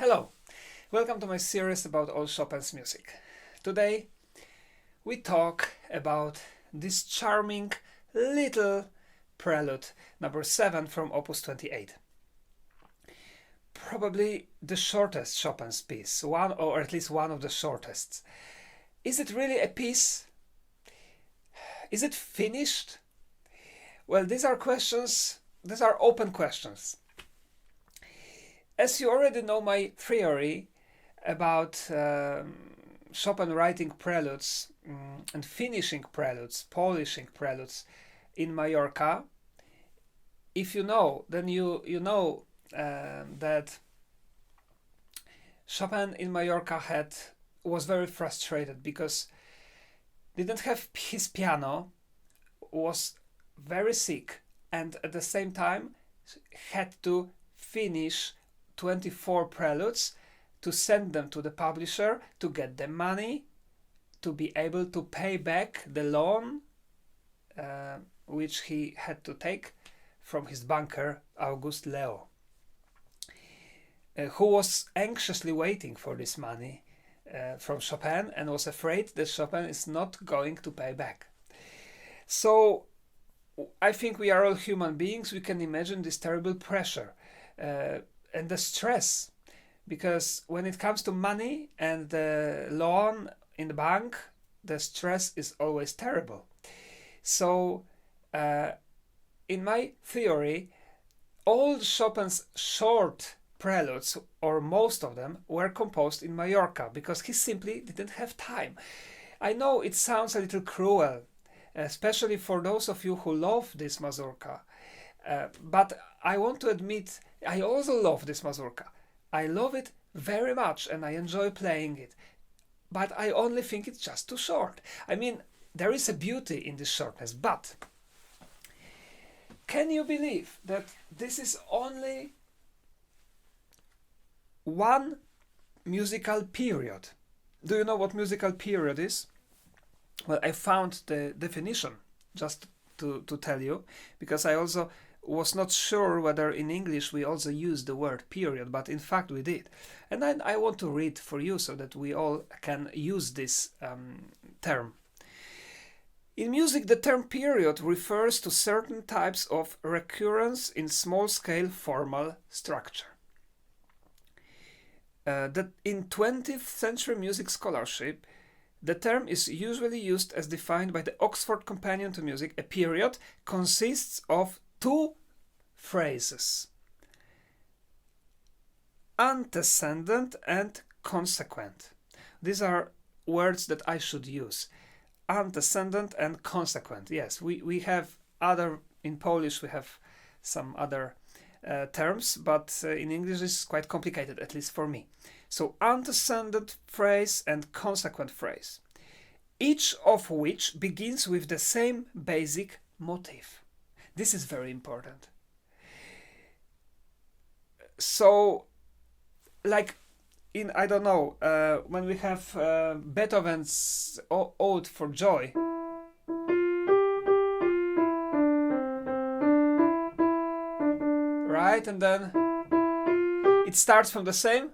Hello, welcome to my series about all Chopin's music. Today we talk about this charming little Prelude number 7 from Opus 28. Probably the shortest Chopin's piece, one or at least one of the shortest. Is it really a piece? Is it finished? Well, these are open questions. As you already know my theory about Chopin writing preludes and finishing preludes, polishing preludes in Mallorca, if you know, then you know that Chopin in Mallorca was very frustrated because didn't have his piano, was very sick, and at the same time had to finish 24 preludes to send them to the publisher to get the money to be able to pay back the loan which he had to take from his banker August Leo, who was anxiously waiting for this money from Chopin and was afraid that Chopin is not going to pay back. So I think we are all human beings. We can imagine this terrible pressure and the stress, because when it comes to money and the loan in the bank, the stress is always terrible. So in my theory, all Chopin's short preludes, or most of them, were composed in Mallorca because he simply didn't have time. I know it sounds a little cruel, especially for those of you who love this Mazurka, but I want to admit I also love this Mazurka. I love it very much and I enjoy playing it, but I only think it's just too short. I mean, there is a beauty in this shortness, but can you believe that this is only one musical period? Do you know what musical period is? Well, I found the definition just to tell you, because I also was not sure whether in English we also use the word period, but in fact we did. And then I want to read for you so that we all can use this term. In music, the term period refers to certain types of recurrence in small-scale formal structure. That in 20th century music scholarship, the term is usually used as defined by the Oxford Companion to Music. A period consists of two phrases: antecedent and consequent. These are words that I should use. Antecedent and consequent. Yes, we have other, in Polish we have some other terms, but in English it's quite complicated, at least for me. So antecedent phrase and consequent phrase, each of which begins with the same basic motif. This is very important. So, like in, I don't know, when we have Beethoven's Ode for Joy, right? And then it starts from the same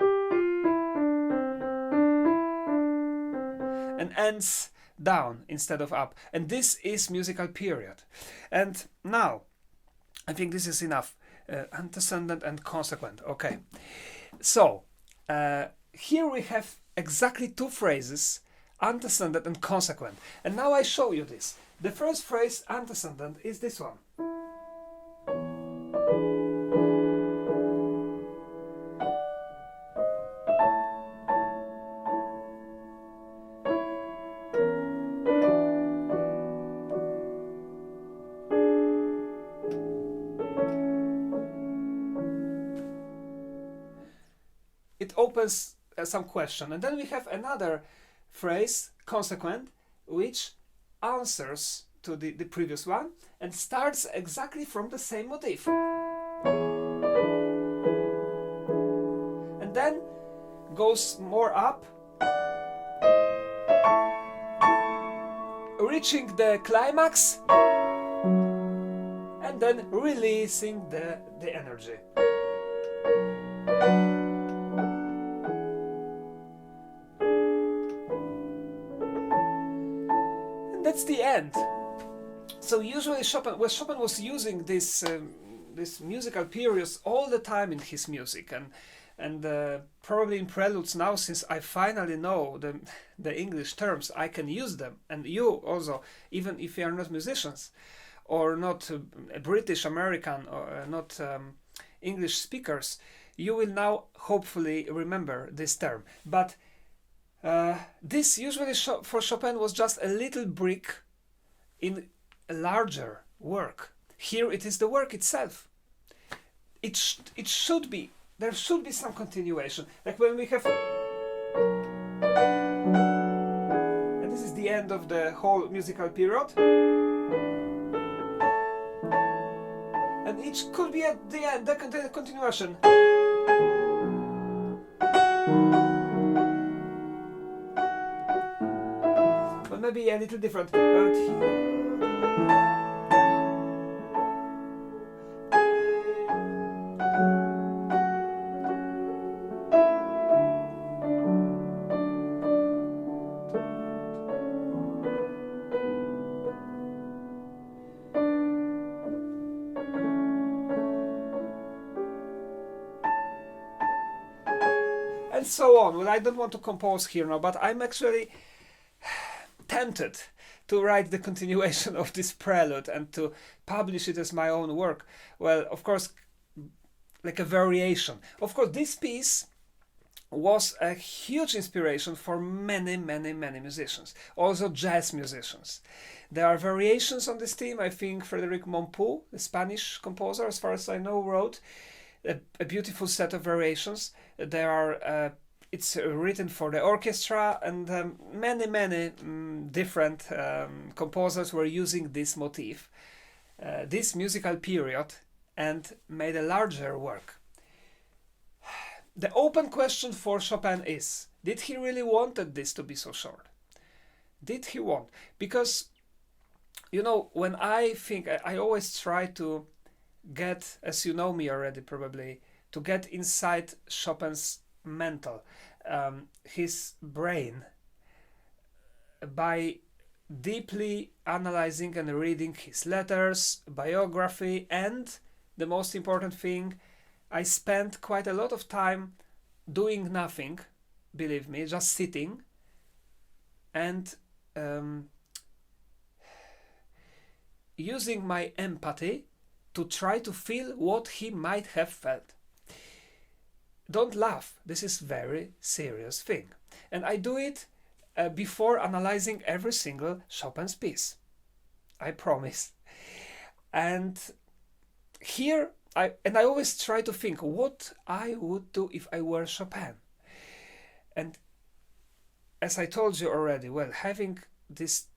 and ends down instead of up. And this is musical period. And now, I think this is enough. Antecedent and consequent. Okay. So, here we have exactly two phrases, antecedent and consequent. And now I show you this. The first phrase, antecedent, is this one. It opens some question, and then we have another phrase, consequent, which answers to the previous one and starts exactly from the same motif, and then goes more up, reaching the climax and then releasing the energy. that's the end. So usually Chopin was using this musical periods all the time in his music, and probably in preludes now, since I finally know the English terms, I can use them, and you also, even if you are not musicians or not British American or not English speakers, you will now hopefully remember this term. But this usually for Chopin was just a little brick in a larger work. Here it is the work itself. It should be, there should be some continuation. Like when we have, and this is the end of the whole musical period. And each could be at the end, the continuation. But maybe a little different. And so on. Well, I don't want to compose here now, but I'm actually tempted to write the continuation of this prelude and to publish it as my own work. Well, of course, like a variation. Of course, this piece was a huge inspiration for many musicians, also jazz musicians. There are variations on this theme. I think Frédéric Montpou, the Spanish composer, as far as I know, wrote a beautiful set of variations. There are it's written for the orchestra, and many different composers were using this motif, this musical period, and made a larger work. The open question for Chopin is, did he really wanted this to be so short? Did he want? Because, you know, when I think, I always try to get, as you know me already probably, to get inside Chopin's mental, his brain, by deeply analyzing and reading his letters, biography, and the most important thing, I spent quite a lot of time doing nothing, believe me, just sitting and using my empathy to try to feel what he might have felt. Don't laugh, this is very serious thing. And I do it before analyzing every single Chopin's piece. I promise. And here, I always try to think what I would do if I were Chopin. And as I told you already, well, having these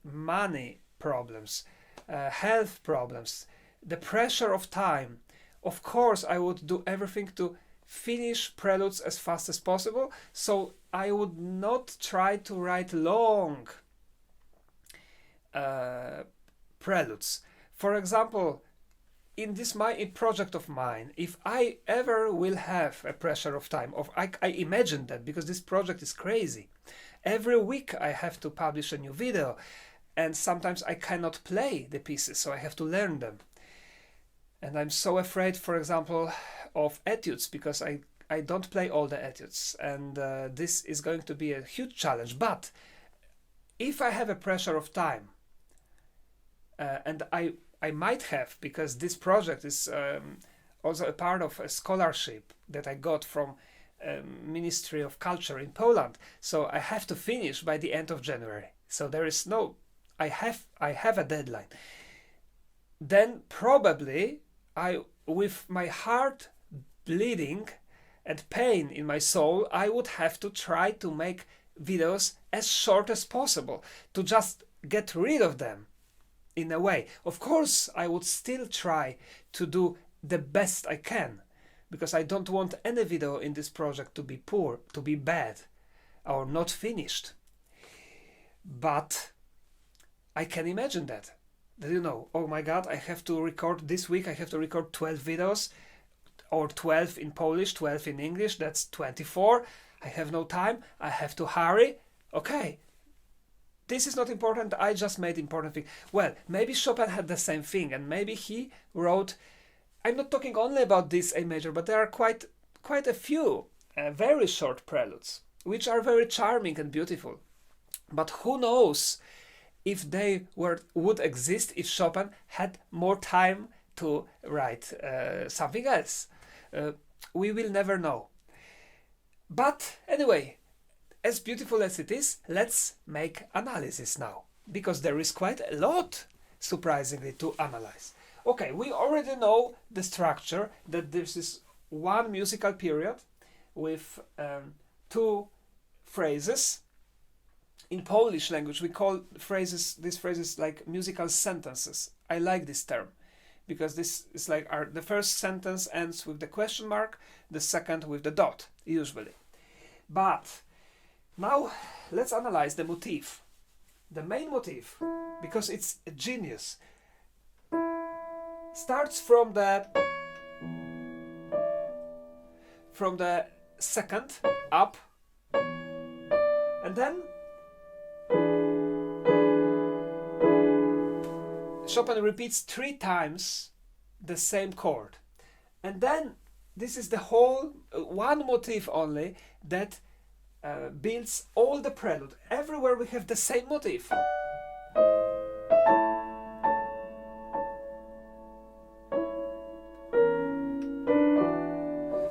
money problems, health problems, the pressure of time, of course I would do everything to finish preludes as fast as possible, so I would not try to write long preludes. For example, in this project of mine, if I ever will have a pressure of time, I imagine that, because this project is crazy. Every week I have to publish a new video, and sometimes I cannot play the pieces, so I have to learn them. And I'm so afraid, for example, of etudes, because I don't play all the etudes, and this is going to be a huge challenge. But if I have a pressure of time, and I might have, because this project is also a part of a scholarship that I got from Ministry of Culture in Poland, so I have to finish by the end of January. So there is no, I have a deadline. Then probably with my heart bleeding and pain in my soul, I would have to try to make videos as short as possible, to just get rid of them in a way. Of course, I would still try to do the best I can, because I don't want any video in this project to be poor, to be bad, or not finished. But I can imagine that. You know, oh my God, I have to record this week, I have to record 12 videos, or 12 in Polish, 12 in English, that's 24. I have no time, I have to hurry. Okay, this is not important, I just made important thing. Well, maybe Chopin had the same thing, and maybe he wrote, I'm not talking only about this A major, but there are quite a few very short preludes, which are very charming and beautiful. But who knows if they would exist if Chopin had more time to write something else. We will never know. But anyway, as beautiful as it is, let's make analysis now, because there is quite a lot, surprisingly, to analyze. Okay, we already know the structure, that this is one musical period with two phrases. In Polish language, we call these phrases like musical sentences. I like this term, because this is like the first sentence ends with the question mark, the second with the dot, usually. But now let's analyze the motif. The main motif, because it's a genius, starts from the second up, and then Chopin repeats 3 times the same chord, and then this is the whole one motif only that builds all the prelude. Everywhere we have the same motif.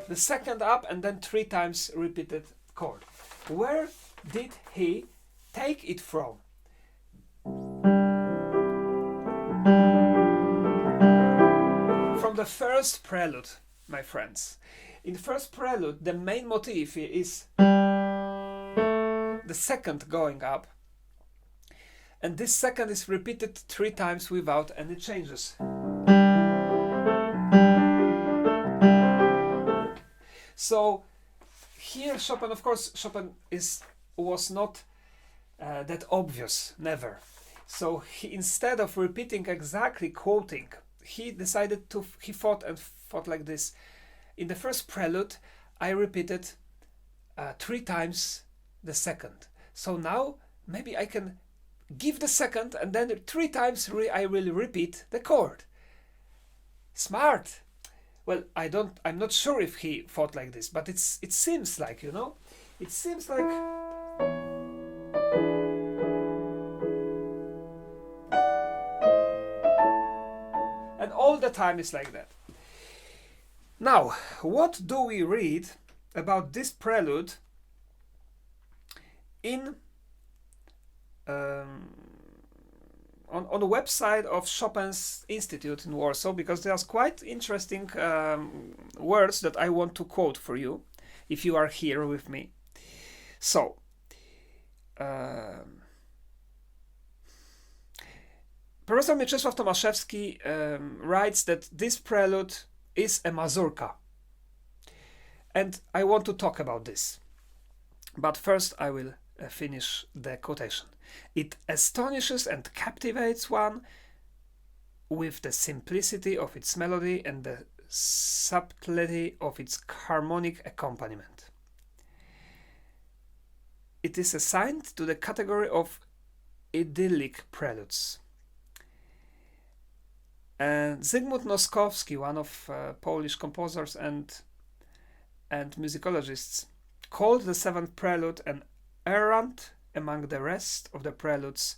The second up, and then 3 times repeated chord. Where did he take it from? From the first prelude, my friends. In the first prelude, the main motif is the second going up, and this second is repeated 3 times without any changes. So here Chopin, of course, was not that obvious, never. So instead of repeating exactly quoting, he thought like this. In the first prelude, I repeated 3 times the second. So now maybe I can give the second, and then 3 times I will repeat the chord. Smart. Well, I'm not sure if he thought like this, but it seems like, it seems like. And all the time is like that. Now, what do we read about this prelude in on the website of Chopin's Institute in Warsaw, because there's quite interesting words that I want to quote for you, if you are here with me. So, Professor Mieczysław Tomaszewski writes that this prelude is a mazurka. And I want to talk about this. But first I will finish the quotation. It astonishes and captivates one with the simplicity of its melody and the subtlety of its harmonic accompaniment. It is assigned to the category of idyllic preludes. And Zygmunt Noskowski, one of Polish composers and musicologists, called the seventh prelude an errant among the rest of the preludes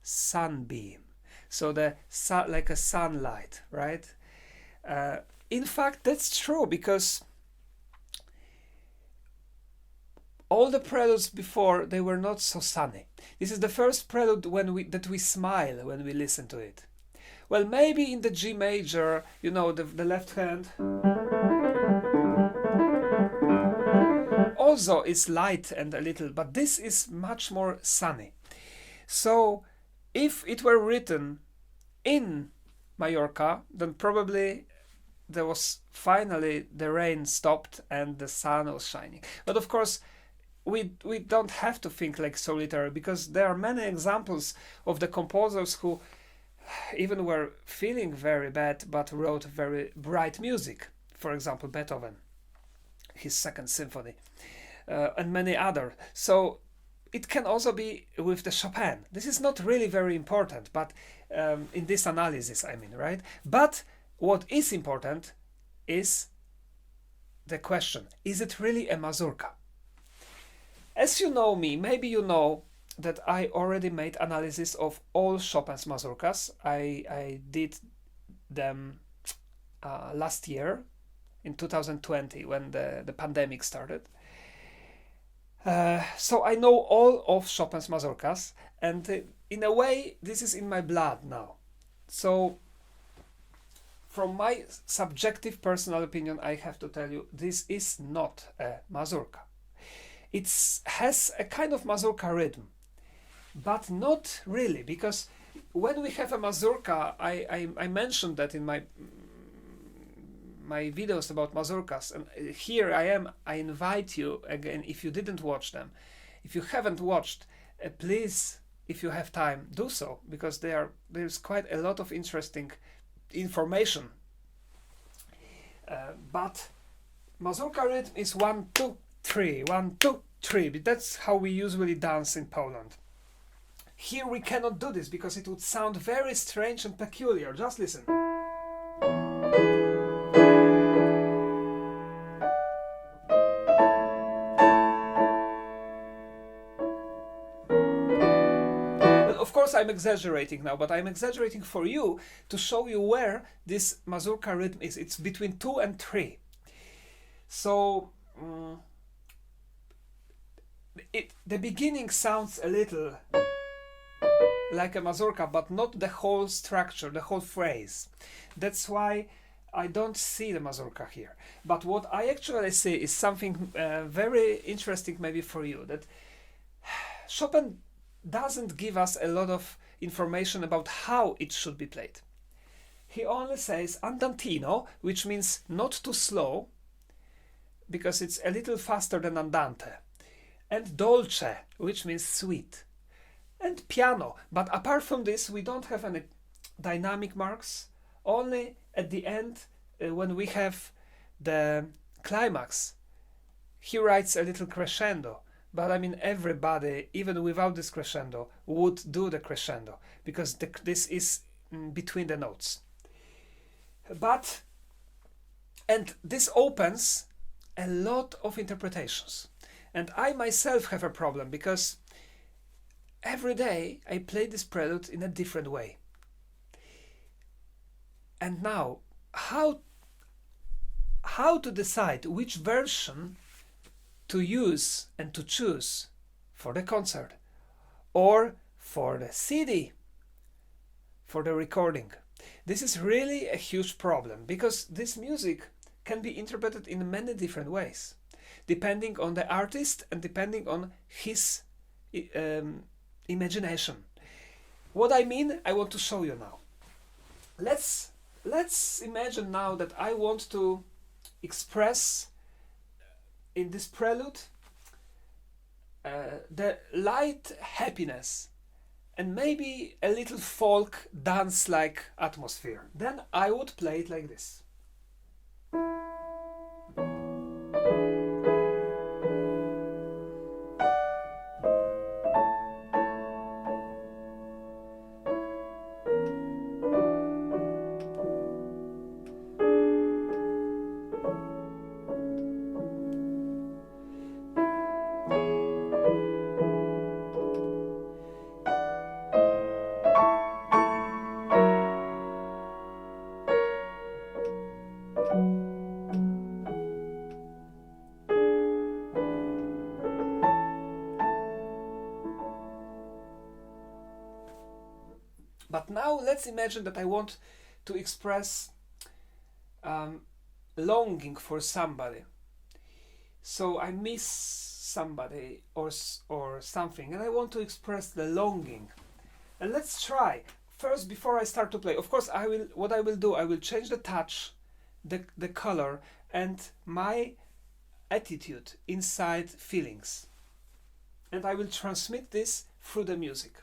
sunbeam. So like a sunlight, right? In fact, that's true, because all the preludes before, they were not so sunny. This is the first prelude that we smile when we listen to it. Well, maybe in the G major, the left hand also is light and a little, but this is much more sunny. So if it were written in Mallorca, then probably there was finally the rain stopped and the sun was shining. But of course, we don't have to think like so literally, because there are many examples of the composers who even were feeling very bad but wrote very bright music. For example, Beethoven, his second symphony, and many other. So it can also be with the Chopin. This is not really very important, but in this analysis, I mean, right? But what is important is the question, is it really a mazurka? As you know me, maybe you know that I already made analysis of all Chopin's mazurkas. I did them last year in 2020 when the pandemic started. So I know all of Chopin's mazurkas, and in a way this is in my blood now. So from my subjective personal opinion, I have to tell you, this is not a mazurka. It has a kind of mazurka rhythm, but not really, because when we have a mazurka, I mentioned that in my videos about mazurkas, and here I invite you again, if you didn't watch them, if you haven't watched, please, if you have time, do so, because there's quite a lot of interesting information. But mazurka rhythm is 1 2 3 1 2 3. That's how we usually dance in Poland. Here we cannot do this because it would sound very strange and peculiar. Just listen. Of course, I'm exaggerating now, but I'm exaggerating for you to show you where this mazurka rhythm is. It's between 2 and 3. So the beginning sounds a little like a mazurka, but not the whole structure, the whole phrase. That's why I don't see the mazurka here. But what I actually see is something very interesting maybe for you, that Chopin doesn't give us a lot of information about how it should be played. He only says andantino, which means not too slow, because it's a little faster than andante, and dolce, which means sweet, and piano. But apart from this, we don't have any dynamic marks. Only at the end, when we have the climax, he writes a little crescendo. But I mean, everybody, even without this crescendo, would do the crescendo, because this is between the notes. And this opens a lot of interpretations. And I myself have a problem, because every day I play this prelude in a different way. And now, how to decide which version to use and to choose for the concert or for the CD, for the recording? This is really a huge problem, because this music can be interpreted in many different ways, depending on the artist and depending on his imagination. What I mean, I want to show you now. Let's imagine now that I want to express in this prelude the light happiness and maybe a little folk dance-like atmosphere. Then I would play it like this. But now let's imagine that I want to express longing for somebody. So I miss somebody or something, and I want to express the longing. And let's try. First, before I start to play, of course, I will change the touch, the color, and my attitude inside feelings. And I will transmit this through the music.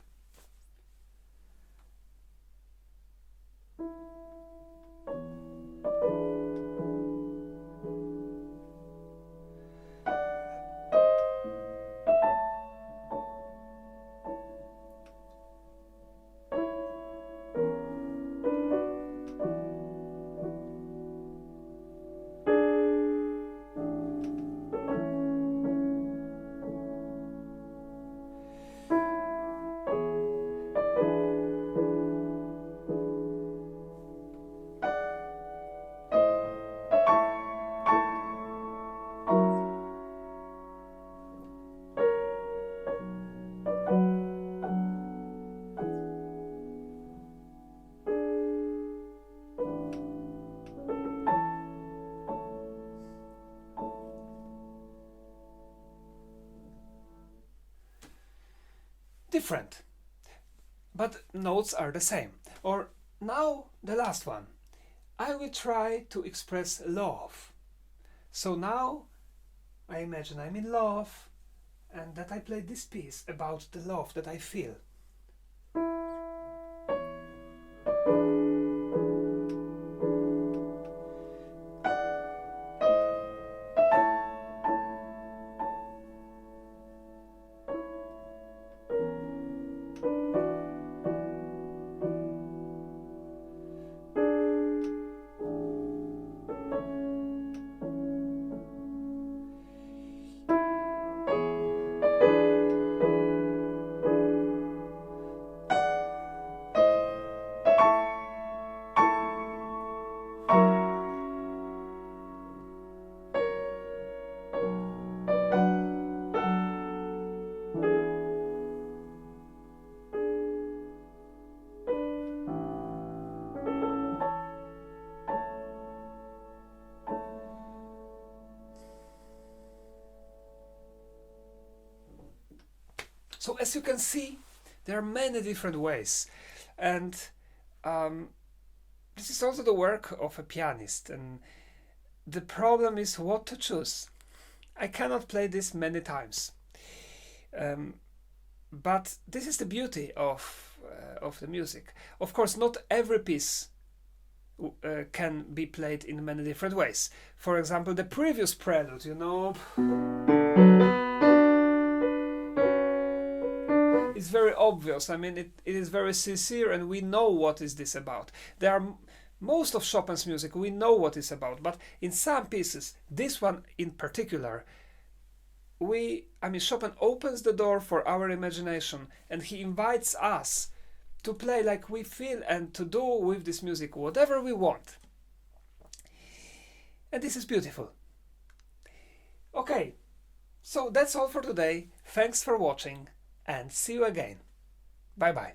different, but notes are the same. Or now the last one. I will try to express love. So now I imagine I'm in love and that I play this piece about the love that I feel. So as you can see, there are many different ways, and this is also the work of a pianist, and the problem is what to choose. I cannot play this many times, but this is the beauty of the music. Of course, not every piece can be played in many different ways. For example, the previous prelude, you know, it's very obvious. I mean, it is very sincere, and we know what is this about. There are most of Chopin's music, we know what it's about, but in some pieces, this one in particular, Chopin opens the door for our imagination, and he invites us to play like we feel and to do with this music whatever we want. And this is beautiful. Okay, so that's all for today. Thanks for watching, and see you again. Bye bye.